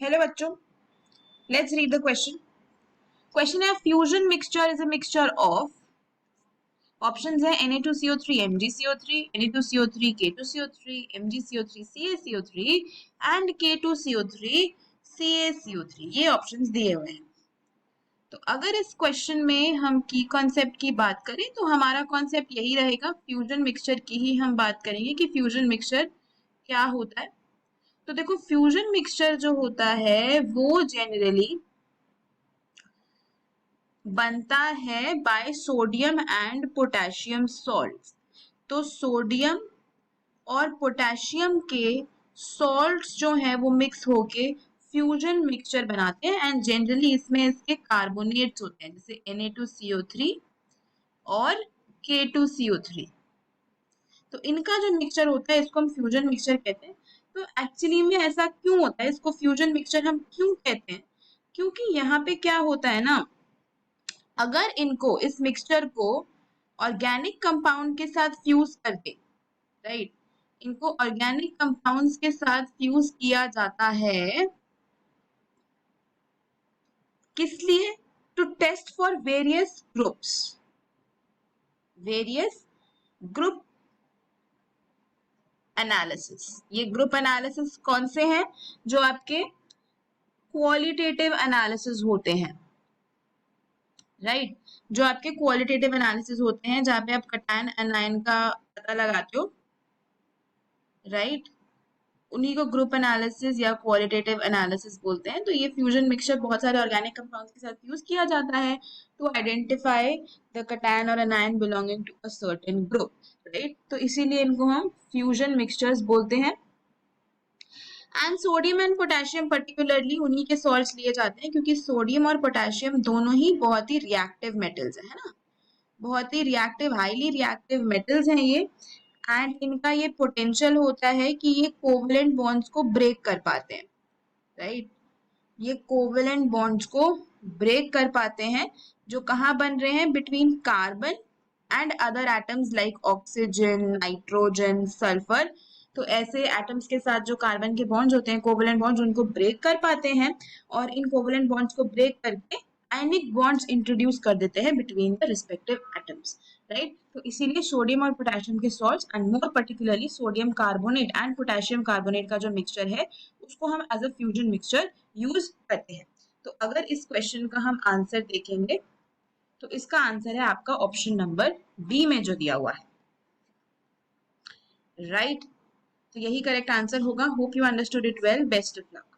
Hello बच्चों, let's read the question. Question है fusion mixture is a mixture of, options है Na2CO3 MgCO3, Na2CO3 K2CO3, MgCO3 CaCO3 and K2CO3 CaCO3। ये options दिए हुए हैं। तो अगर इस क्वेश्चन में हम की कॉन्सेप्ट की बात करें तो हमारा कॉन्सेप्ट यही रहेगा, फ्यूजन मिक्सचर की ही हम बात करेंगे कि फ्यूजन मिक्सचर क्या होता है। तो देखो, फ्यूजन मिक्सचर जो होता है वो जनरली बनता है by sodium and potassium salt. तो सोडियम और पोटेशियम के सॉल्ट्स जो है वो मिक्स होके फ्यूजन मिक्सचर बनाते हैं एंड जनरली इसमें इसके कार्बोनेट्स होते हैं, जैसे Na2CO3 और K2CO3। तो इनका जो मिक्सचर होता है इसको हम फ्यूजन मिक्सचर कहते हैं। तो एक्चुअली में ऐसा क्यों होता है, इसको फ्यूजन मिक्सचर हम क्यों कहते हैं? क्योंकि यहाँ पे क्या होता है ना, अगर इनको इस मिक्सचर को ऑर्गेनिक कंपाउंड के साथ फ्यूज कर दे, राइट, इनको ऑर्गेनिक कंपाउंड्स के साथ फ्यूज किया जाता है, किस लिए? To test for various group analysis. ये ग्रुप एनालिसिस कौन से हैं? जो आपके क्वालिटेटिव एनालिसिस होते हैं, राइट, जो आपके क्वालिटेटिव एनालिसिस होते हैं जहां पे आप कैटायन एनायन का पता लगाते हो, राइट, उन्हीं को ग्रुप एनालिसिस या क्वालिटेटिव एनालिसिस बोलते हैं। तो ये फ्यूजन मिक्सचर बहुत सारे ऑर्गेनिक कंपाउंड्स के साथ यूज किया जाता है टू आइडेंटिफाई द कैटायन और anion belonging to a certain group, right. तो इसीलिए इनको हम फ्यूजन मिक्सचर्स बोलते हैं। And sodium and potassium particularly उन्हीं के सॉल्ट्स लिए जाते हैं क्योंकि सोडियम और पोटेशियम दोनों ही बहुत ही रिएक्टिव मेटल्स है ना, बहुत ही रिएक्टिव, हाईली रिएक्टिव मेटल्स हैं ये। एंड इनका ये पोटेंशियल होता है कि ये कोवलेंट बॉन्ड्स को ब्रेक कर पाते हैं, राइट, ये कोवलेंट बॉन्ड्स को ब्रेक कर पाते हैं जो कहाँ बन रहे हैं, between carbon and other atoms like oxygen, nitrogen, sulphur. तो ऐसे एटम्स के साथ जो कार्बन के बॉन्ड्स होते हैं, कोवलेंट बॉन्ड्स, उनको ब्रेक कर पाते हैं और इन कोवलेंट बॉन्ड्स को ब्रेक करके आयनिक बॉन्ड्स इंट्रोड्यूस कर देते हैं between the respective atoms, right. तो इसीलिए सोडियम और पोटेशियम के salts and more particularly sodium carbonate and potassium carbonate का जो मिक्सचर है उसको हम as a fusion mixture use करते हैं। तो अगर इस क्वेश्चन का हम आंसर देखेंगे तो इसका आंसर है आपका ऑप्शन नंबर बी में जो दिया हुआ है, राइट। तो यही करेक्ट आंसर होगा। Hope you understood it well, best of luck.